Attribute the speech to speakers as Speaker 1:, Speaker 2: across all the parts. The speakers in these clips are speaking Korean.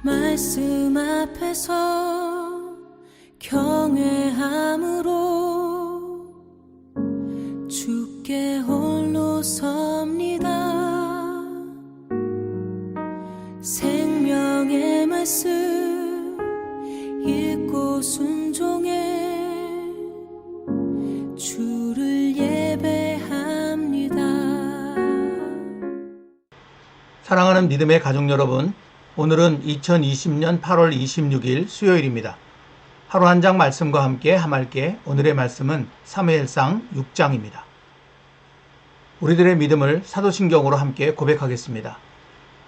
Speaker 1: 말씀 앞에서 경외함으로 주께 홀로 섭니다. 생명의 말씀 읽고 순종해 주를 예배합니다.
Speaker 2: 사랑하는 믿음의 가족 여러분, 오늘은 2020년 8월 26일 수요일입니다. 하루 한 장 말씀과 함께 함께 오늘의 말씀은 사무엘상 6장입니다. 우리들의 믿음을 사도신경으로 함께 고백하겠습니다.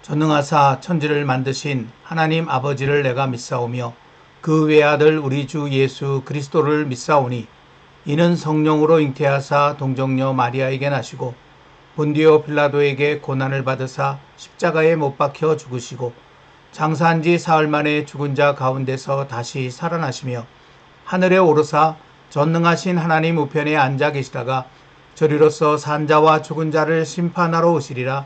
Speaker 2: 전능하사 천지를 만드신 하나님 아버지를 내가 믿사오며 그 외아들 우리 주 예수 그리스도를 믿사오니 이는 성령으로 잉태하사 동정녀 마리아에게 나시고 본디오 빌라도에게 고난을 받으사 십자가에 못 박혀 죽으시고 장사한 지 사흘 만에 죽은 자 가운데서 다시 살아나시며 하늘에 오르사 전능하신 하나님 우편에 앉아 계시다가 저리로서 산 자와 죽은 자를 심판하러 오시리라.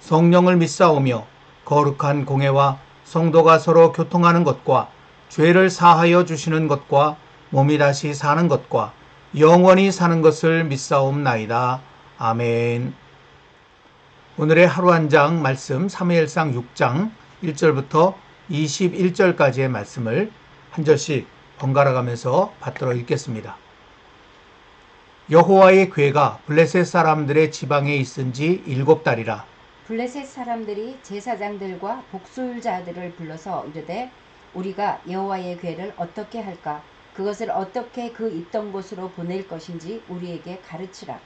Speaker 2: 성령을 믿사오며 거룩한 공회와 성도가 서로 교통하는 것과 죄를 사하여 주시는 것과 몸이 다시 사는 것과 영원히 사는 것을 믿사옵나이다. 아멘. 오늘의 하루 한 장 말씀 사무엘상 6장 1절부터 21절까지의 말씀을 한 절씩 번갈아 가면서 받들어 읽겠습니다. 여호와의 궤가 블레셋 사람들의 지방에 있은 지 7달이라.
Speaker 3: 블레셋 사람들이 제사장들과 복술자들을 불러서 이르되 우리가 여호와의 궤를 어떻게 할까? 그것을 어떻게 그 있던 곳으로 보낼 것인지 우리에게 가르치라.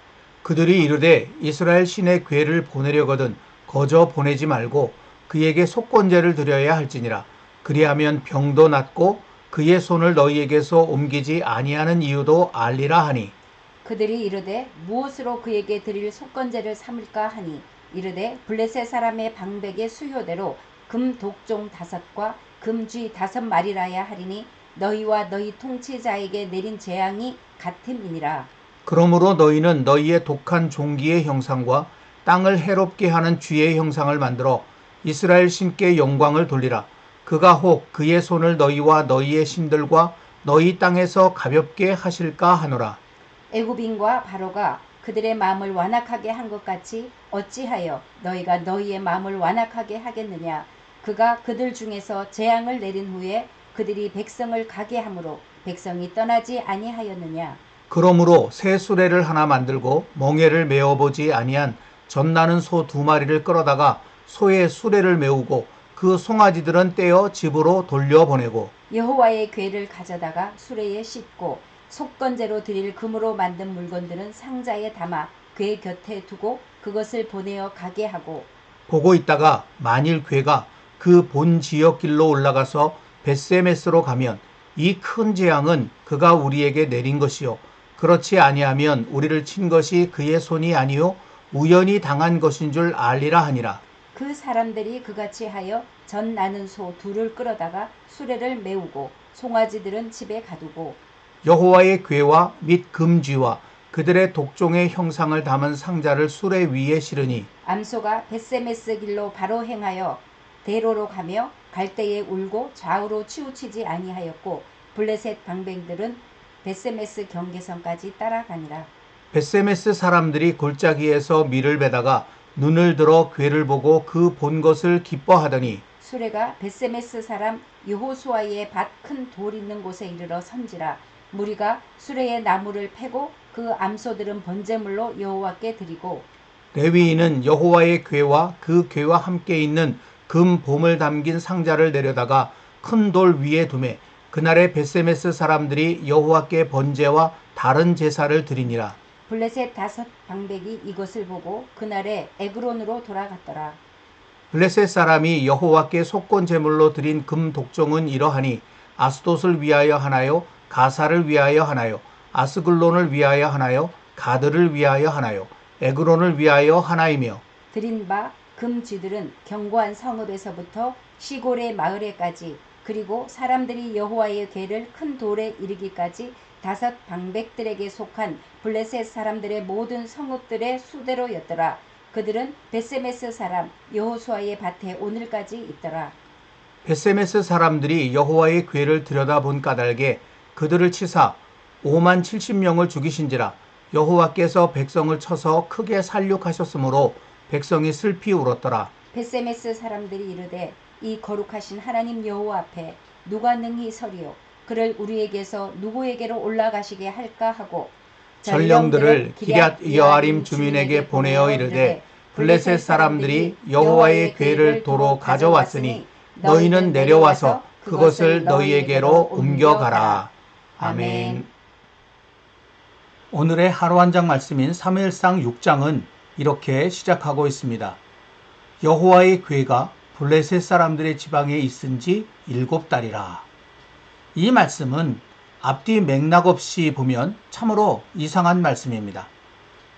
Speaker 2: 그들이 이르되 이스라엘 신의 궤를 보내려거든 거저 보내지 말고 그에게 속건제를 드려야 할지니라. 그리하면 병도 낫고 그의 손을 너희에게서 옮기지 아니하는 이유도 알리라 하니.
Speaker 3: 그들이 이르되 무엇으로 그에게 드릴 속건제를 삼을까 하니 이르되 블레셋 사람의 방백의 수효대로 금 독종 5과 금쥐 5마리라야 하리니 너희와 너희 통치자에게 내린 재앙이 같음이니라.
Speaker 2: 그러므로 너희는 너희의 독한 종기의 형상과 땅을 해롭게 하는 쥐의 형상을 만들어 이스라엘 신께 영광을 돌리라. 그가 혹 그의 손을 너희와 너희의 신들과 너희 땅에서 가볍게 하실까 하노라.
Speaker 3: 애굽인과 바로가 그들의 마음을 완악하게 한 것 같이 어찌하여 너희가 너희의 마음을 완악하게 하겠느냐. 그가 그들 중에서 재앙을 내린 후에 그들이 백성을 가게 함으로 백성이 떠나지 아니하였느냐.
Speaker 2: 그러므로 새 수레를 하나 만들고 멍에를 메어보지 아니한 젖나는 소 2마리를 끌어다가 소의 수레를 메우고 그 송아지들은 떼어 집으로 돌려보내고
Speaker 3: 여호와의 궤를 가져다가 수레에 싣고 속건제로 드릴 금으로 만든 물건들은 상자에 담아 궤 곁에 두고 그것을 보내어 가게 하고
Speaker 2: 보고 있다가 만일 궤가 그 본 지역 길로 올라가서 벳세메스로 가면 이 큰 재앙은 그가 우리에게 내린 것이요 그렇지 아니하면 우리를 친 것이 그의 손이 아니요 우연히 당한 것인 줄 알리라 하니라.
Speaker 3: 그 사람들이 그같이 하여 젖 나는 소 2를 끌어다가 수레를 메우고 송아지들은 집에 가두고
Speaker 2: 여호와의 궤와 및 금쥐와 그들의 독종의 형상을 담은 상자를 수레 위에 실으니
Speaker 3: 암소가 벳세메스 길로 바로 행하여 대로로 가며 갈 때에 울고 좌우로 치우치지 아니하였고 블레셋 방백들은 벳세메스 경계선까지 따라가니라.
Speaker 2: 벳세메스 사람들이 골짜기에서 밀을 베다가 눈을 들어 궤를 보고 그 본 것을 기뻐하더니
Speaker 3: 수레가 벳세메스 사람 여호수아의 밭 큰 돌 있는 곳에 이르러 선지라. 무리가 수레의 나무를 패고 그 암소들은 번제물로 여호와께 드리고
Speaker 2: 레위인은 여호와의 궤와 그 궤와 함께 있는 금 봄을 담긴 상자를 내려다가 큰 돌 위에 두매 그날에 벳세메스 사람들이 여호와께 번제와 다른 제사를 드리니라.
Speaker 3: 블레셋 5 방백이 이것을 보고 그날에 에그론으로 돌아갔더라.
Speaker 2: 블레셋 사람이 여호와께 속건 제물로 드린 금 독종은 이러하니 아스돗을 위하여 하나요? 가사를 위하여 하나요? 아스글론을 위하여 하나요? 가드를 위하여 하나요? 에그론을 위하여 하나이며
Speaker 3: 드린 바 금쥐들은 견고한 성읍에서부터 시골의 마을에까지 그리고 사람들이 여호와의 궤를 큰 돌에 이르기까지 5 방백들에게 속한 블레셋 사람들의 모든 성읍들의 수대로였더라. 그들은 벳세메스 사람 여호수아의 밭에 오늘까지 있더라.
Speaker 2: 벳세메스 사람들이 여호와의 궤를 들여다본 까닭에 그들을 치사 5만 70명을 죽이신지라. 여호와께서 백성을 쳐서 크게 살육하셨으므로 백성이 슬피 울었더라.
Speaker 3: 벳세메스 사람들이 이르되 이 거룩하신 하나님 여호와 앞에 누가 능히 서리요 그를 우리에게서 누구에게로 올라가시게 할까 하고
Speaker 2: 전령들을 기럇 여아림 주민에게 보내어 이르되 블레셋 사람들이 여호와의 궤를 도로 가져왔으니 너희는 내려와서 그것을 너희에게로 옮겨가라. 아멘. 오늘의 하루 한 장 말씀인 사무엘상 6장은 이렇게 시작하고 있습니다. 여호와의 궤가 블레셋 사람들의 지방에 있은 지 7달이라. 이 말씀은 앞뒤 맥락 없이 보면 참으로 이상한 말씀입니다.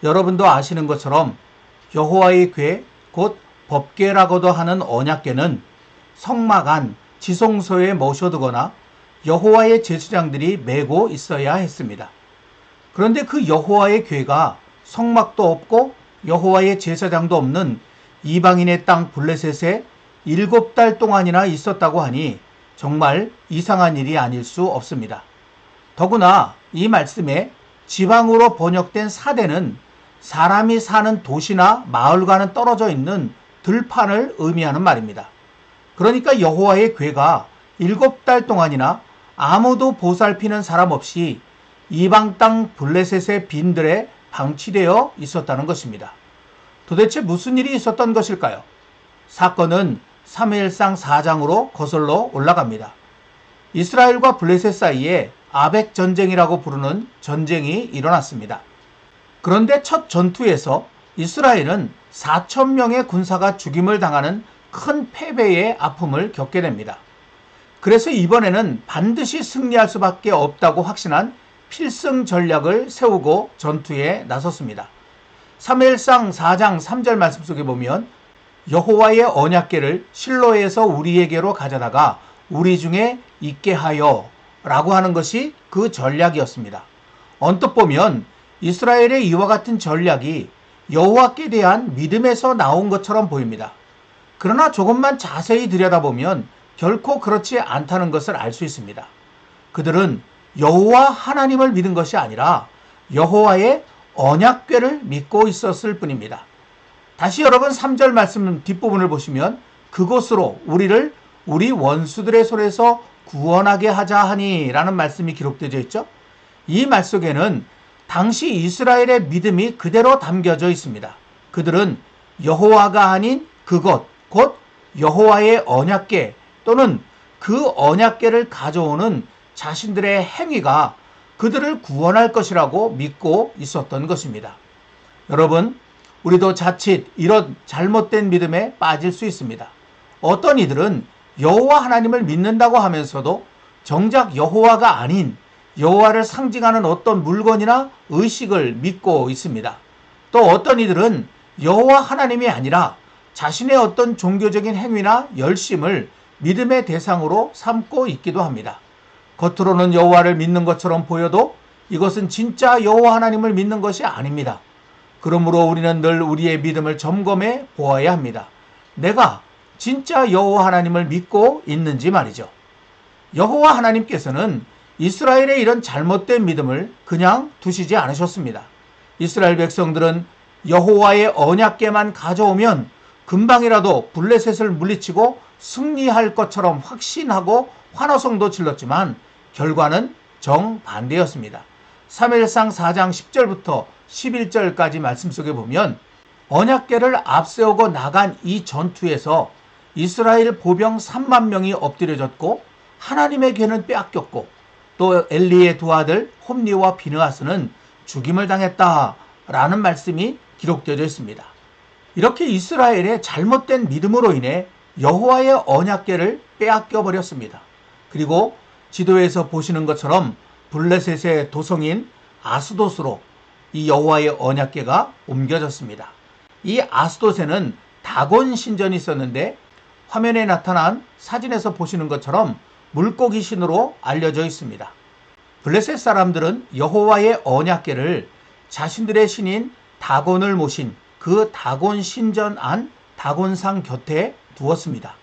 Speaker 2: 여러분도 아시는 것처럼 여호와의 궤, 곧 법궤라고도 하는 언약궤는 성막 안 지성소에 모셔두거나 여호와의 제사장들이 메고 있어야 했습니다. 그런데 그 여호와의 궤가 성막도 없고 여호와의 제사장도 없는 이방인의 땅 블레셋에 7달 동안이나 있었다고 하니 정말 이상한 일이 아닐 수 없습니다. 더구나 이 말씀에 지방으로 번역된 사대는 사람이 사는 도시나 마을과는 떨어져 있는 들판을 의미하는 말입니다. 그러니까 여호와의 궤가 7달 동안이나 아무도 보살피는 사람 없이 이방 땅 블레셋의 빈들에 방치되어 있었다는 것입니다. 도대체 무슨 일이 있었던 것일까요? 사건은 사무엘상 4장으로 거슬러 올라갑니다. 이스라엘과 블레셋 사이에 아벡 전쟁이라고 부르는 전쟁이 일어났습니다. 그런데 첫 전투에서 이스라엘은 4,000명의 군사가 죽임을 당하는 큰 패배의 아픔을 겪게 됩니다. 그래서 이번에는 반드시 승리할 수밖에 없다고 확신한 필승 전략을 세우고 전투에 나섰습니다. 사무엘상 4장 3절 말씀 속에 보면 여호와의 언약궤를 실로에서 우리에게로 가져다가 우리 중에 있게 하여 라고 하는 것이 그 전략이었습니다. 언뜻 보면 이스라엘의 이와 같은 전략이 여호와께 대한 믿음에서 나온 것처럼 보입니다. 그러나 조금만 자세히 들여다보면 결코 그렇지 않다는 것을 알 수 있습니다. 그들은 여호와 하나님을 믿은 것이 아니라 여호와의 언약궤를 믿고 있었을 뿐입니다. 다시 여러분 3절 말씀 뒷부분을 보시면 그곳으로 우리를 우리 원수들의 손에서 구원하게 하자 하니 라는 말씀이 기록되어 있죠. 이 말 속에는 당시 이스라엘의 믿음이 그대로 담겨져 있습니다. 그들은 여호와가 아닌 그것, 곧 여호와의 언약궤 또는 그 언약궤를 가져오는 자신들의 행위가 그들을 구원할 것이라고 믿고 있었던 것입니다. 여러분, 우리도 자칫 이런 잘못된 믿음에 빠질 수 있습니다. 어떤 이들은 여호와 하나님을 믿는다고 하면서도 정작 여호와가 아닌 여호와를 상징하는 어떤 물건이나 의식을 믿고 있습니다. 또 어떤 이들은 여호와 하나님이 아니라 자신의 어떤 종교적인 행위나 열심을 믿음의 대상으로 삼고 있기도 합니다. 겉으로는 여호와를 믿는 것처럼 보여도 이것은 진짜 여호와 하나님을 믿는 것이 아닙니다. 그러므로 우리는 늘 우리의 믿음을 점검해 보아야 합니다. 내가 진짜 여호와 하나님을 믿고 있는지 말이죠. 여호와 하나님께서는 이스라엘의 이런 잘못된 믿음을 그냥 두시지 않으셨습니다. 이스라엘 백성들은 여호와의 언약궤만 가져오면 금방이라도 블레셋을 물리치고 승리할 것처럼 확신하고 환호성도 질렀지만 결과는 정반대였습니다. 사무엘상 4장 10절부터 11절까지 말씀 속에 보면 언약궤를 앞세우고 나간 이 전투에서 이스라엘 보병 3만 명이 엎드려졌고 하나님의 궤는 빼앗겼고 또 엘리의 두 아들 홈니와 비느하스는 죽임을 당했다라는 말씀이 기록되어 있습니다. 이렇게 이스라엘의 잘못된 믿음으로 인해 여호와의 언약궤를 빼앗겨 버렸습니다. 그리고 지도에서 보시는 것처럼 블레셋의 도성인 아스돗으로 이 여호와의 언약궤가 옮겨졌습니다. 이 아스돗에는 다곤 신전이 있었는데 화면에 나타난 사진에서 보시는 것처럼 물고기 신으로 알려져 있습니다. 블레셋 사람들은 여호와의 언약궤를 자신들의 신인 다곤을 모신 그 다곤 신전 안 다곤상 곁에 두었습니다.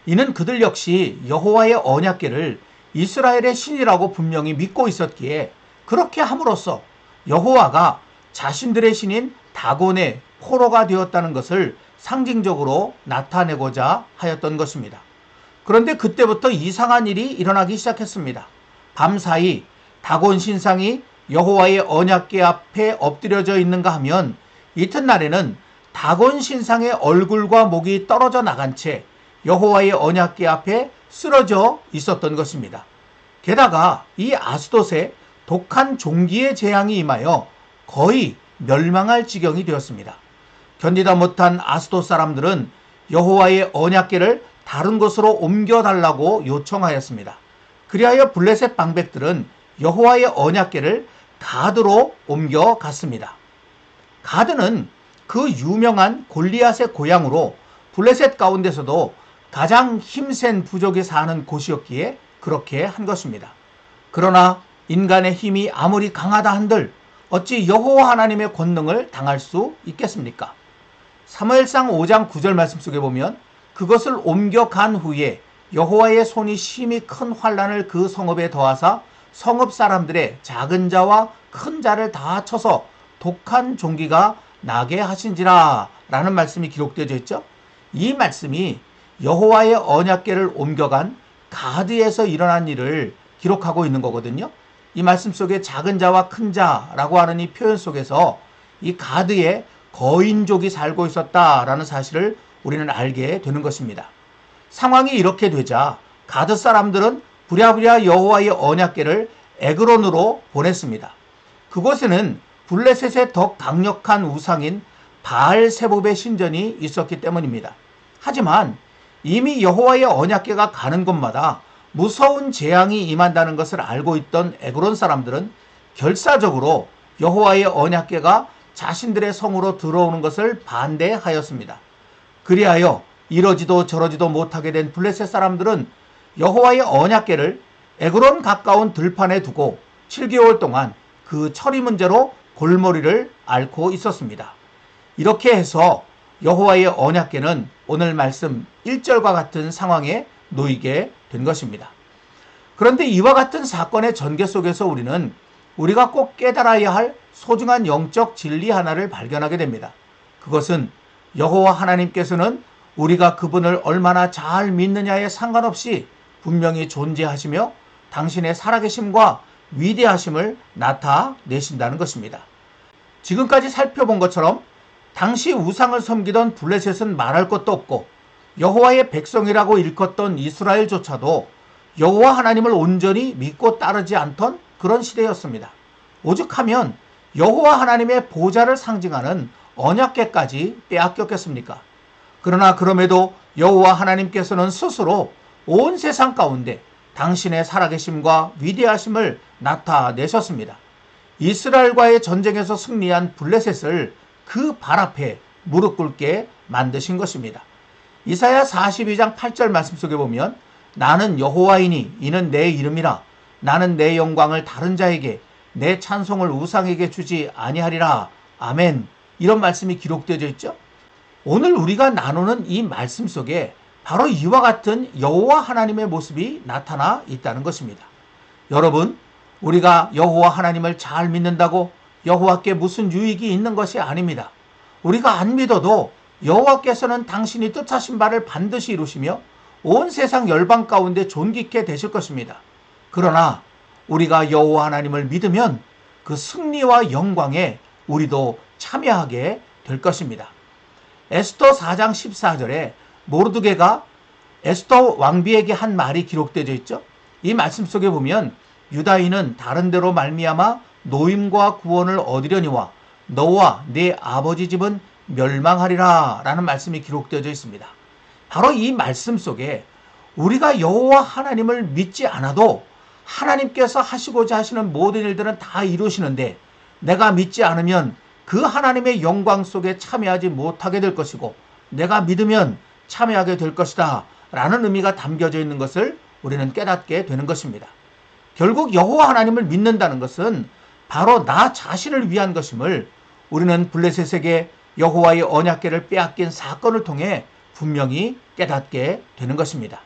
Speaker 2: 이는 그들 역시 여호와의 언약궤를 이스라엘의 신이라고 분명히 믿고 있었기에 그렇게 함으로써 여호와가 자신들의 신인 다곤의 포로가 되었다는 것을 상징적으로 나타내고자 하였던 것입니다. 그런데 그때부터 이상한 일이 일어나기 시작했습니다. 밤사이 다곤 신상이 여호와의 언약궤 앞에 엎드려져 있는가 하면 이튿날에는 다곤 신상의 얼굴과 목이 떨어져 나간 채 여호와의 언약궤 앞에 쓰러져 있었던 것입니다. 게다가 이 아스돗에 독한 종기의 재앙이 임하여 거의 멸망할 지경이 되었습니다. 견디다 못한 아스돗 사람들은 여호와의 언약궤를 다른 곳으로 옮겨달라고 요청하였습니다. 그리하여 블레셋 방백들은 여호와의 언약궤를 가드로 옮겨갔습니다. 가드는 그 유명한 골리앗의 고향으로 블레셋 가운데서도 가장 힘센 부족이 사는 곳이었기에 그렇게 한 것입니다. 그러나 인간의 힘이 아무리 강하다 한들 어찌 여호와 하나님의 권능을 당할 수 있겠습니까? 사무엘상 5장 9절 말씀 속에 보면 그것을 옮겨간 후에 여호와의 손이 심히 큰 환난을 그 성읍에 더하사 성읍 사람들의 작은 자와 큰 자를 다 쳐서 독한 종기가 나게 하신지라 라는 말씀이 기록되어 있죠. 이 말씀이 여호와의 언약궤를 옮겨간 가드에서 일어난 일을 기록하고 있는 거거든요. 이 말씀 속에 작은 자와 큰 자라고 하는 이 표현 속에서 이 가드에 거인족이 살고 있었다라는 사실을 우리는 알게 되는 것입니다. 상황이 이렇게 되자 가드 사람들은 부랴부랴 여호와의 언약궤를 에그론으로 보냈습니다. 그곳에는 블레셋의 더 강력한 우상인 바알세봅의 신전이 있었기 때문입니다. 하지만 이미 여호와의 언약궤가 가는 곳마다 무서운 재앙이 임한다는 것을 알고 있던 에그론 사람들은 결사적으로 여호와의 언약궤가 자신들의 성으로 들어오는 것을 반대하였습니다. 그리하여 이러지도 저러지도 못하게 된 블레셋 사람들은 여호와의 언약궤를 에그론 가까운 들판에 두고 7개월 동안 그 처리 문제로 골머리를 앓고 있었습니다. 이렇게 해서 여호와의 언약궤는 오늘 말씀 1절과 같은 상황에 놓이게 된 것입니다. 그런데 이와 같은 사건의 전개 속에서 우리는 우리가 꼭 깨달아야 할 소중한 영적 진리 하나를 발견하게 됩니다. 그것은 여호와 하나님께서는 우리가 그분을 얼마나 잘 믿느냐에 상관없이 분명히 존재하시며 당신의 살아계심과 위대하심을 나타내신다는 것입니다. 지금까지 살펴본 것처럼 당시 우상을 섬기던 블레셋은 말할 것도 없고 여호와의 백성이라고 일컫던 이스라엘조차도 여호와 하나님을 온전히 믿고 따르지 않던 그런 시대였습니다. 오죽하면 여호와 하나님의 보좌를 상징하는 언약궤까지 빼앗겼겠습니까? 그러나 그럼에도 여호와 하나님께서는 스스로 온 세상 가운데 당신의 살아계심과 위대하심을 나타내셨습니다. 이스라엘과의 전쟁에서 승리한 블레셋을 그 발 앞에 무릎 꿇게 만드신 것입니다. 이사야 42장 8절 말씀 속에 보면 나는 여호와이니 이는 내 이름이라 나는 내 영광을 다른 자에게 내 찬송을 우상에게 주지 아니하리라. 아멘. 이런 말씀이 기록되어 있죠. 오늘 우리가 나누는 이 말씀 속에 바로 이와 같은 여호와 하나님의 모습이 나타나 있다는 것입니다. 여러분, 우리가 여호와 하나님을 잘 믿는다고 여호와께 무슨 유익이 있는 것이 아닙니다. 우리가 안 믿어도 여호와께서는 당신이 뜻하신 바를 반드시 이루시며 온 세상 열방 가운데 존귀케 되실 것입니다. 그러나 우리가 여호와 하나님을 믿으면 그 승리와 영광에 우리도 참여하게 될 것입니다. 에스더 4장 14절에 모르드게가 에스더 왕비에게 한 말이 기록되어 있죠. 이 말씀 속에 보면 유다인은 다른 데로 말미암아 노임과 구원을 얻으려니와 너와 네 아버지 집은 멸망하리라 라는 말씀이 기록되어 있습니다. 바로 이 말씀 속에 우리가 여호와 하나님을 믿지 않아도 하나님께서 하시고자 하시는 모든 일들은 다 이루시는데 내가 믿지 않으면 그 하나님의 영광 속에 참여하지 못하게 될 것이고 내가 믿으면 참여하게 될 것이다 라는 의미가 담겨져 있는 것을 우리는 깨닫게 되는 것입니다. 결국 여호와 하나님을 믿는다는 것은 바로 나 자신을 위한 것임을 우리는 블레셋에게 여호와의 언약궤를 빼앗긴 사건을 통해 분명히 깨닫게 되는 것입니다.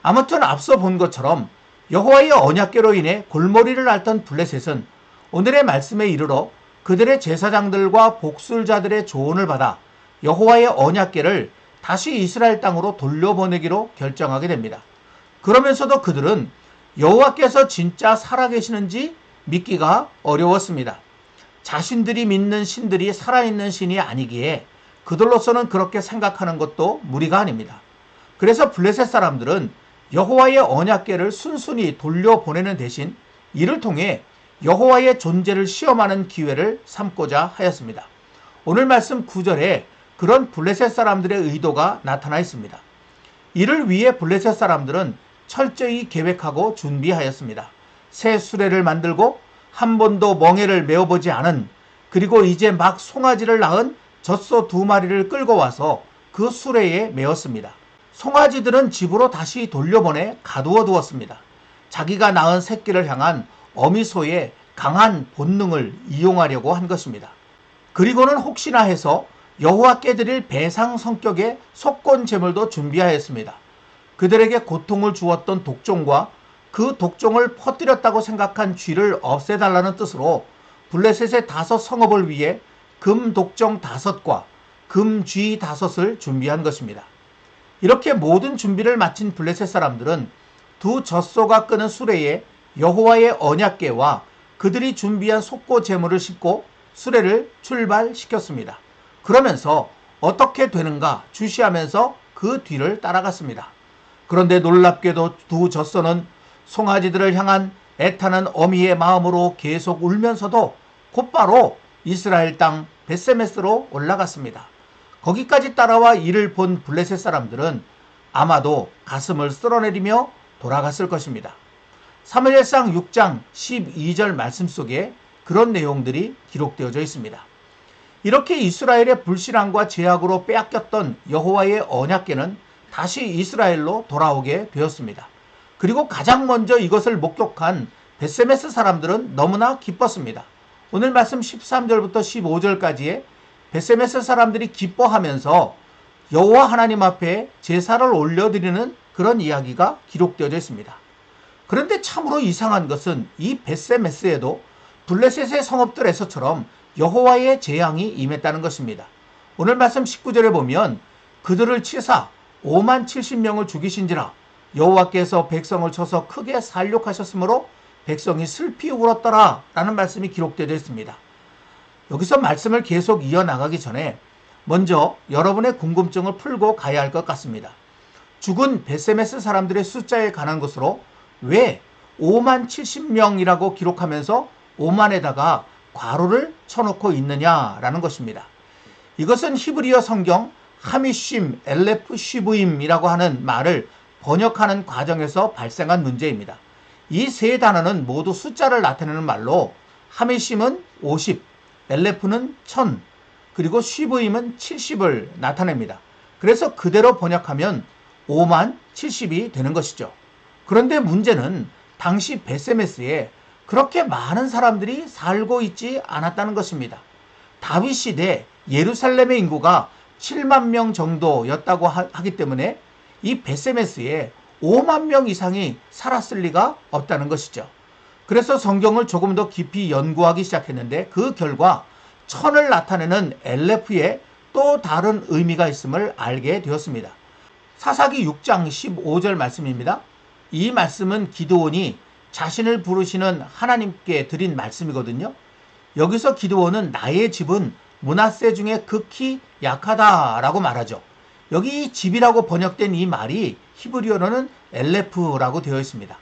Speaker 2: 아무튼 앞서 본 것처럼 여호와의 언약궤로 인해 골머리를 앓던 블레셋은 오늘의 말씀에 이르러 그들의 제사장들과 복술자들의 조언을 받아 여호와의 언약궤를 다시 이스라엘 땅으로 돌려보내기로 결정하게 됩니다. 그러면서도 그들은 여호와께서 진짜 살아계시는지 믿기가 어려웠습니다. 자신들이 믿는 신들이 살아있는 신이 아니기에 그들로서는 그렇게 생각하는 것도 무리가 아닙니다. 그래서 블레셋 사람들은 여호와의 언약궤를 순순히 돌려보내는 대신 이를 통해 여호와의 존재를 시험하는 기회를 삼고자 하였습니다. 오늘 말씀 9절에 그런 블레셋 사람들의 의도가 나타나 있습니다. 이를 위해 블레셋 사람들은 철저히 계획하고 준비하였습니다. 새 수레를 만들고 한 번도 멍에를 메어보지 않은, 그리고 이제 막 송아지를 낳은 젖소 2마리를 끌고 와서 그 수레에 메었습니다. 송아지들은 집으로 다시 돌려보내 가두어 두었습니다. 자기가 낳은 새끼를 향한 어미소의 강한 본능을 이용하려고 한 것입니다. 그리고는 혹시나 해서 여호와께 드릴 배상 성격의 속건 제물도 준비하였습니다. 그들에게 고통을 주었던 독종과 그 독종을 퍼뜨렸다고 생각한 쥐를 없애달라는 뜻으로 블레셋의 5 성읍을 위해 금 독종 5과 금 쥐 5을 준비한 것입니다. 이렇게 모든 준비를 마친 블레셋 사람들은 2 젖소가 끄는 수레에 여호와의 언약궤와 그들이 준비한 속고 제물을 싣고 수레를 출발시켰습니다. 그러면서 어떻게 되는가 주시하면서 그 뒤를 따라갔습니다. 그런데 놀랍게도 2 젖소는 송아지들을 향한 애타는 어미의 마음으로 계속 울면서도 곧바로 이스라엘 땅 벳세메스로 올라갔습니다. 거기까지 따라와 이를 본 블레셋 사람들은 아마도 가슴을 쓸어내리며 돌아갔을 것입니다. 사무엘상 6장 12절 말씀 속에 그런 내용들이 기록되어져 있습니다. 이렇게 이스라엘의 불신앙과 죄악으로 빼앗겼던 여호와의 언약궤는 다시 이스라엘로 돌아오게 되었습니다. 그리고 가장 먼저 이것을 목격한 벳세메스 사람들은 너무나 기뻤습니다. 오늘 말씀 13절부터 15절까지에 벳세메스 사람들이 기뻐하면서 여호와 하나님 앞에 제사를 올려드리는 그런 이야기가 기록되어져 있습니다. 그런데 참으로 이상한 것은 이 벳세메스에도 블레셋의 성읍들에서처럼 여호와의 재앙이 임했다는 것입니다. 오늘 말씀 19절에 보면 그들을 치사 5만 70명을 죽이신지라 여호와께서 백성을 쳐서 크게 살육하셨으므로 백성이 슬피 울었더라 라는 말씀이 기록되어 있습니다. 여기서 말씀을 계속 이어나가기 전에 먼저 여러분의 궁금증을 풀고 가야 할 것 같습니다. 죽은 벳세메스 사람들의 숫자에 관한 것으로 왜 5만 70명이라고 기록하면서 5만에다가 괄호를 쳐놓고 있느냐라는 것입니다. 이것은 히브리어 성경 하미쉼 엘레프 쉬브임이라고 하는 말을 번역하는 과정에서 발생한 문제입니다. 이 세 단어는 모두 숫자를 나타내는 말로 하미쉼은 50, 엘레프는 1000, 그리고 쉬브임은 70을 나타냅니다. 그래서 그대로 번역하면 5만 70이 되는 것이죠. 그런데 문제는 당시 벳세메스에 그렇게 많은 사람들이 살고 있지 않았다는 것입니다. 다윗 시대 예루살렘의 인구가 7만 명 정도였다고 하기 때문에 이 벳세메스에 5만 명 이상이 살았을 리가 없다는 것이죠. 그래서 성경을 조금 더 깊이 연구하기 시작했는데 그 결과 1000을 나타내는 엘레프에 또 다른 의미가 있음을 알게 되었습니다. 사사기 6장 15절 말씀입니다. 이 말씀은 기드온이 자신을 부르시는 하나님께 드린 말씀이거든요. 여기서 기드온은 나의 집은 므낫세 중에 극히 약하다라고 말하죠. 여기 집이라고 번역된 이 말이 히브리어로는 엘레프라고 되어 있습니다.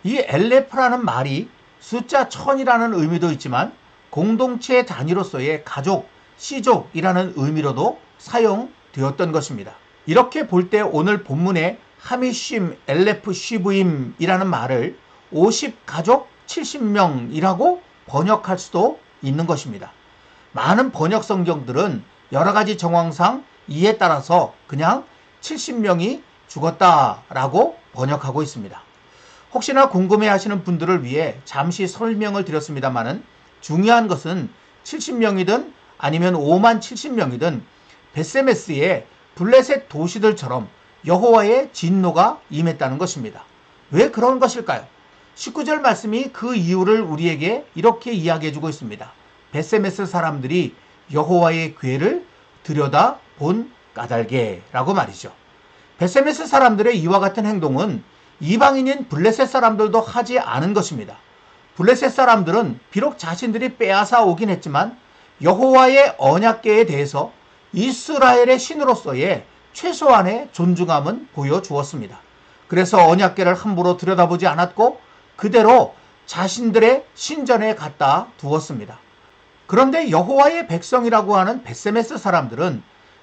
Speaker 2: 이 엘레프라는 말이 숫자 1000이라는 의미도 있지만 공동체 단위로서의 가족, 씨족이라는 의미로도 사용되었던 것입니다. 이렇게 볼 때 오늘 본문의 하미쉼 엘레프 쉬브임이라는 말을 50가족 70명이라고 번역할 수도 있는 것입니다. 많은 번역 성경들은 여러 가지 정황상 이에 따라서 그냥 70명이 죽었다라고 번역하고 있습니다. 혹시나 궁금해하시는 분들을 위해 잠시 설명을 드렸습니다만은 중요한 것은 70명이든 아니면 5만 70명이든 벳세메스의 블레셋 도시들처럼 여호와의 진노가 임했다는 것입니다. 왜 그런 것일까요? 19절 말씀이 그 이유를 우리에게 이렇게 이야기해주고 있습니다. 벳세메스 사람들이 여호와의 궤를 들여다본 까닭에라고 말이죠. 벳세메스 사람들의 이와 같은 행동은 이방인인 블레셋 사람들도 하지 않은 것입니다. 블레셋 사람들은 비록 자신들이 빼앗아 오긴 했지만 여호와의 언약궤에 대해서 이스라엘의 신으로서의 최소한의 존중함은 보여주었습니다. 그래서 언약궤를 함부로 들여다보지 않았고 그대로 자신들의 신전에 갖다 두었습니다. 그런데 여호와의 백성이라고 하는 벳세메스 사람들은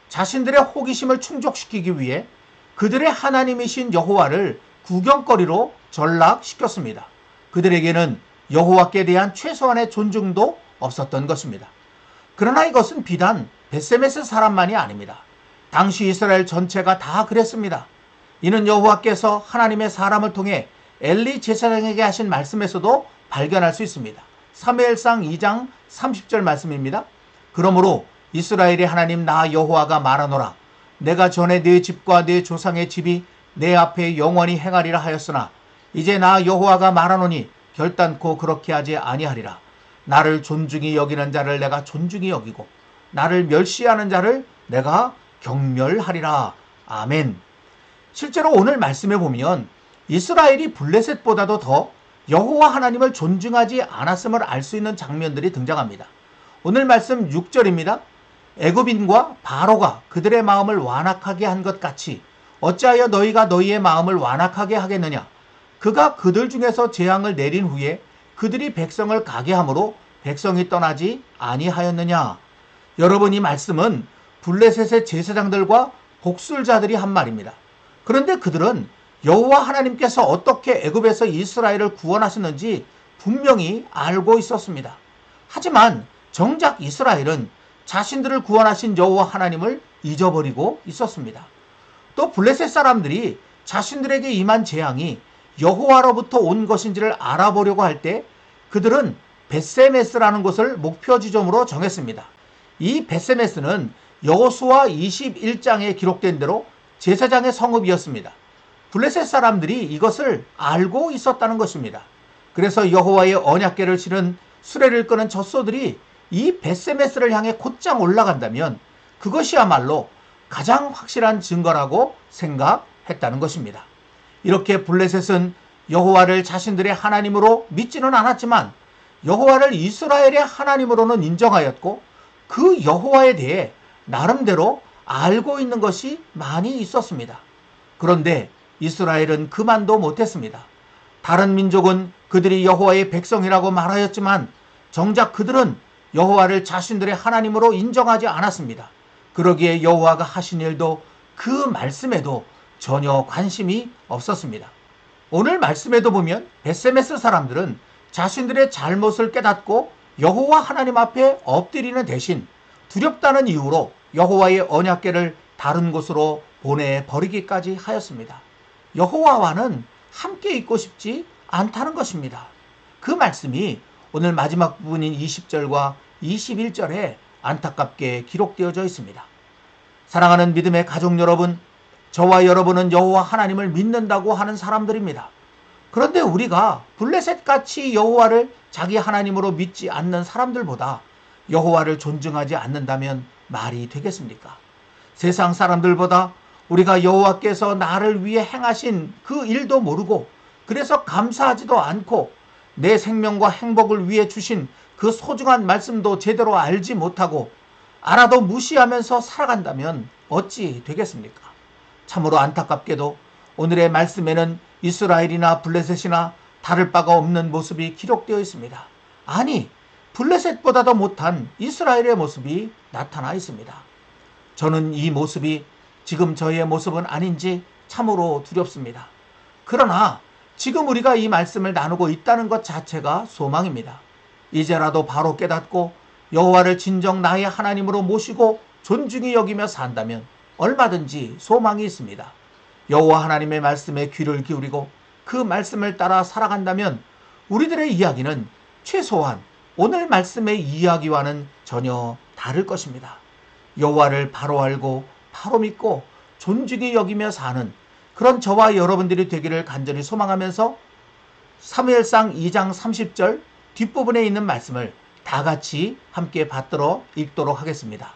Speaker 2: 자신들의 호기심을 충족시키기 위해 그들의 하나님이신 여호와를 구경거리로 전락시켰습니다. 그들에게는 여호와께 대한 최소한의 존중도 없었던 것입니다. 그러나 이것은 비단 벳세메스 사람만이 아닙니다. 당시 이스라엘 전체가 다 그랬습니다. 이는 여호와께서 하나님의 사람을 통해 엘리 제사장에게 하신 말씀에서도 발견할 수 있습니다. 사무엘상 2장 30절 말씀입니다. 그러므로 이스라엘의 하나님 나 여호와가 말하노라. 내가 전에 네 집과 네 조상의 집이 내 앞에 영원히 행하리라 하였으나 이제 나 여호와가 말하노니 결단코 그렇게 하지 아니하리라. 나를 존중히 여기는 자를 내가 존중히 여기고 나를 멸시하는 자를 내가 경멸하리라. 아멘. 실제로 오늘 말씀에 보면 이스라엘이 블레셋보다도 더 여호와 하나님을 존중하지 않았음을 알 수 있는 장면들이 등장합니다. 오늘 말씀 6절입니다. 애굽인과 바로가 그들의 마음을 완악하게 한 것 같이 어찌하여 너희가 너희의 마음을 완악하게 하겠느냐. 그가 그들 중에서 재앙을 내린 후에 그들이 백성을 가게 함으로 백성이 떠나지 아니하였느냐. 여러분, 이 말씀은 블레셋의 제사장들과 복술자들이 한 말입니다. 그런데 그들은 여호와 하나님께서 어떻게 애굽에서 이스라엘을 구원하셨는지 분명히 알고 있었습니다. 하지만 정작 이스라엘은 자신들을 구원하신 여호와 하나님을 잊어버리고 있었습니다. 또 블레셋 사람들이 자신들에게 임한 재앙이 여호와로부터 온 것인지를 알아보려고 할 때 그들은 벳세메스라는 곳을 목표 지점으로 정했습니다. 이 벳세메스는 여호수아 21장에 기록된 대로 제사장의 성읍이었습니다. 블레셋 사람들이 이것을 알고 있었다는 것입니다. 그래서 여호와의 언약궤를 실은 수레를 끄는 젖소들이 이 벳세메스를 향해 곧장 올라간다면 그것이야말로 가장 확실한 증거라고 생각했다는 것입니다. 이렇게 블레셋은 여호와를 자신들의 하나님으로 믿지는 않았지만 여호와를 이스라엘의 하나님으로는 인정하였고 그 여호와에 대해 나름대로 알고 있는 것이 많이 있었습니다. 그런데 이스라엘은 그만도 못했습니다. 다른 민족은 그들이 여호와의 백성이라고 말하였지만 정작 그들은 여호와를 자신들의 하나님으로 인정하지 않았습니다. 그러기에 여호와가 하신 일도 그 말씀에도 전혀 관심이 없었습니다. 오늘 말씀에도 보면 벳세메스 사람들은 자신들의 잘못을 깨닫고 여호와 하나님 앞에 엎드리는 대신 두렵다는 이유로 여호와의 언약궤를 다른 곳으로 보내버리기까지 하였습니다. 여호와와는 함께 있고 싶지 않다는 것입니다. 그 말씀이 오늘 마지막 부분인 20절과 21절에 안타깝게 기록되어져 있습니다. 사랑하는 믿음의 가족 여러분, 저와 여러분은 여호와 하나님을 믿는다고 하는 사람들입니다. 그런데 우리가 블레셋같이 여호와를 자기 하나님으로 믿지 않는 사람들보다 여호와를 존중하지 않는다면 말이 되겠습니까? 세상 사람들보다 우리가 여호와께서 나를 위해 행하신 그 일도 모르고 그래서 감사하지도 않고 내 생명과 행복을 위해 주신 그 소중한 말씀도 제대로 알지 못하고 알아도 무시하면서 살아간다면 어찌 되겠습니까? 참으로 안타깝게도 오늘의 말씀에는 이스라엘이나 블레셋이나 다를 바가 없는 모습이 기록되어 있습니다. 아니, 블레셋보다도 못한 이스라엘의 모습이 나타나 있습니다. 저는 이 모습이 지금 저희의 모습은 아닌지 참으로 두렵습니다. 그러나 지금 우리가 이 말씀을 나누고 있다는 것 자체가 소망입니다. 이제라도 바로 깨닫고 여호와를 진정 나의 하나님으로 모시고 존중히 여기며 산다면 얼마든지 소망이 있습니다. 여호와 하나님의 말씀에 귀를 기울이고 그 말씀을 따라 살아간다면 우리들의 이야기는 최소한 오늘 말씀의 이야기와는 전혀 다를 것입니다. 여호와를 바로 알고 바로 믿고 존중히 여기며 사는 그런 저와 여러분들이 되기를 간절히 소망하면서 사무엘상 2장 30절 뒷부분에 있는 말씀을 다 같이 함께 받들어 읽도록 하겠습니다.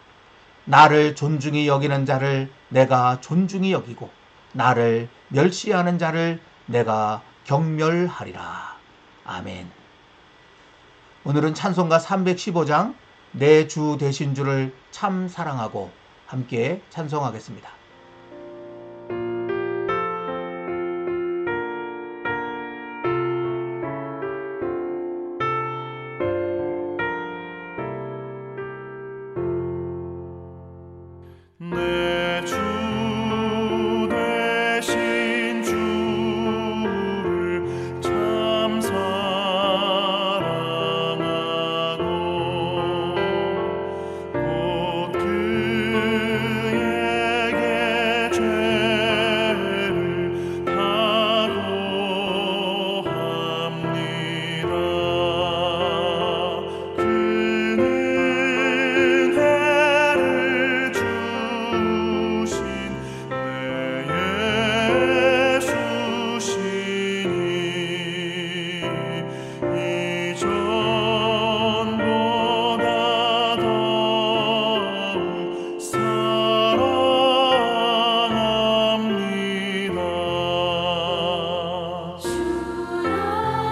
Speaker 2: 나를 존중히 여기는 자를 내가 존중히 여기고 나를 멸시하는 자를 내가 경멸하리라. 아멘. 오늘은 찬송가 315장 내 주 되신 주를 참 사랑하고 함께 찬송하겠습니다.
Speaker 4: 내 주 되신 주를 참 사랑하고 곧 그에게 죄를 다고합니다. 그는 해를 주신 내 예수시니 이전보다 더욱 사랑합니다.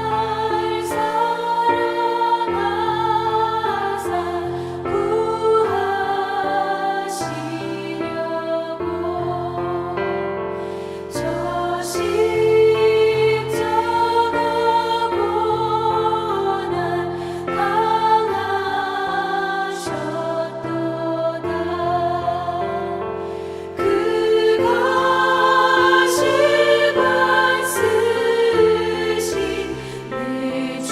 Speaker 1: 주를 사랑하사 구하시려고 저 십자가 고난 당하셨도다. 그가 실관 쓰신 내 주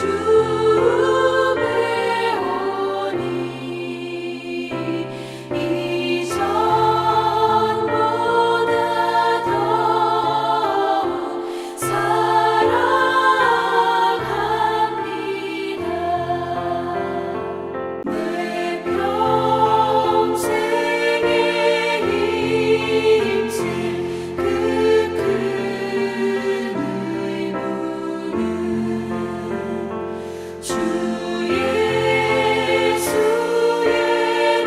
Speaker 1: 배우니 이전보다 더욱 사랑합니다. 내 평생에 힘쓸 그 큰 의무는 주 예수의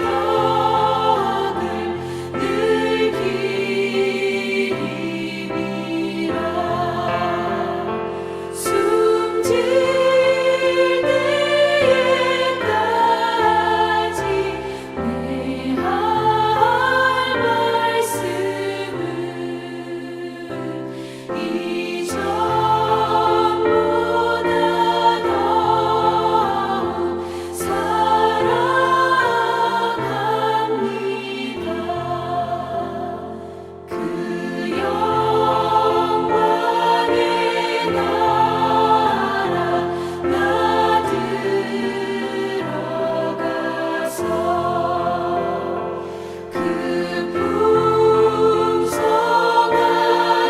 Speaker 1: 덕을 늘 기리미라. 숨질 때에까지 내 할 말씀은 이전보다 더욱 사랑합니다. 그 영광의 나라 나 들어가서 그 풍성한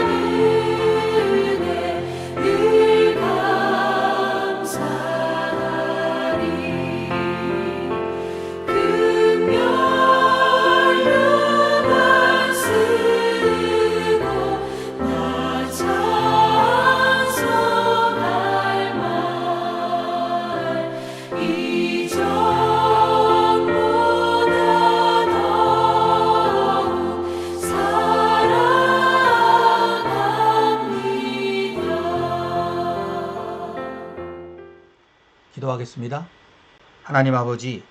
Speaker 1: 은혜 늘 감사하리. 금멸류관 쓰고 나 찬송할 말 이전보다 더욱 사랑합니다.
Speaker 2: 기도하겠습니다. 하나님 아버지,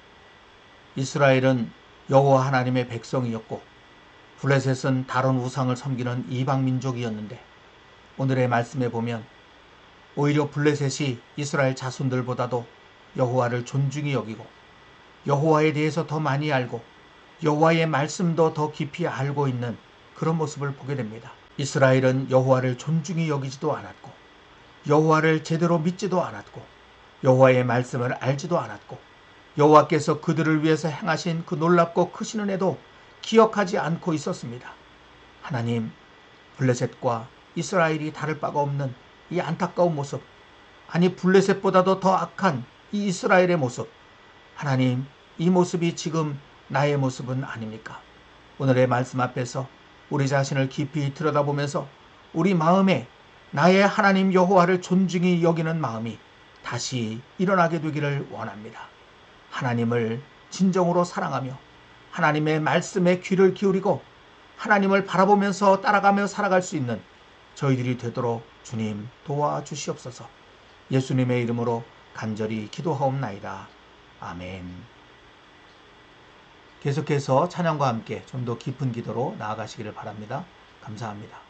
Speaker 2: 이스라엘은 여호와 하나님의 백성이었고 블레셋은 다른 우상을 섬기는 이방 민족이었는데 오늘의 말씀에 보면 오히려 블레셋이 이스라엘 자손들보다도 여호와를 존중히 여기고 여호와에 대해서 더 많이 알고 여호와의 말씀도 더 깊이 알고 있는 그런 모습을 보게 됩니다. 이스라엘은 여호와를 존중히 여기지도 않았고 여호와를 제대로 믿지도 않았고 여호와의 말씀을 알지도 않았고 여호와께서 그들을 위해서 행하신 그 놀랍고 크신 은혜도 기억하지 않고 있었습니다. 하나님, 블레셋과 이스라엘이 다를 바가 없는 이 안타까운 모습, 아니 블레셋보다도 더 악한 이 이스라엘의 모습, 하나님, 이 모습이 지금 나의 모습은 아닙니까? 오늘의 말씀 앞에서 우리 자신을 깊이 들여다보면서 우리 마음에 나의 하나님 여호와를 존중히 여기는 마음이 다시 일어나게 되기를 원합니다. 하나님을 진정으로 사랑하며 하나님의 말씀에 귀를 기울이고 하나님을 바라보면서 따라가며 살아갈 수 있는 저희들이 되도록 주님 도와주시옵소서. 예수님의 이름으로 간절히 기도하옵나이다. 아멘. 계속해서 찬양과 함께 좀 더 깊은 기도로 나아가시기를 바랍니다. 감사합니다.